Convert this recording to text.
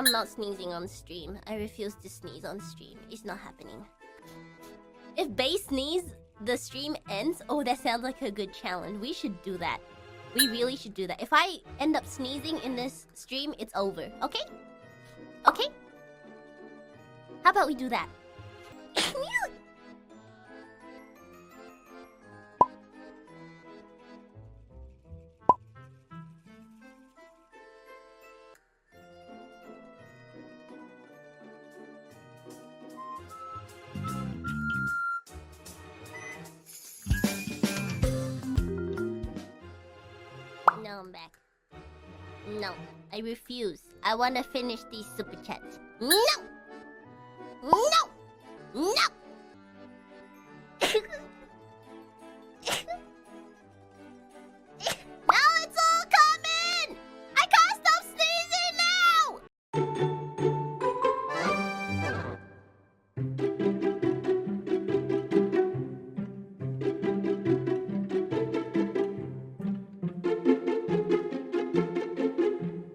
I'm not sneezing on stream. I refuse to sneeze on stream. It's not happening. If Bay sneeze, the stream ends. Oh, that sounds like a good challenge. We should do that. We really should do that. If I end up sneezing in this stream, it's over. Okay? Okay? How about we do that? No, I'm back. No, I refuse. I want to finish these super chats. No!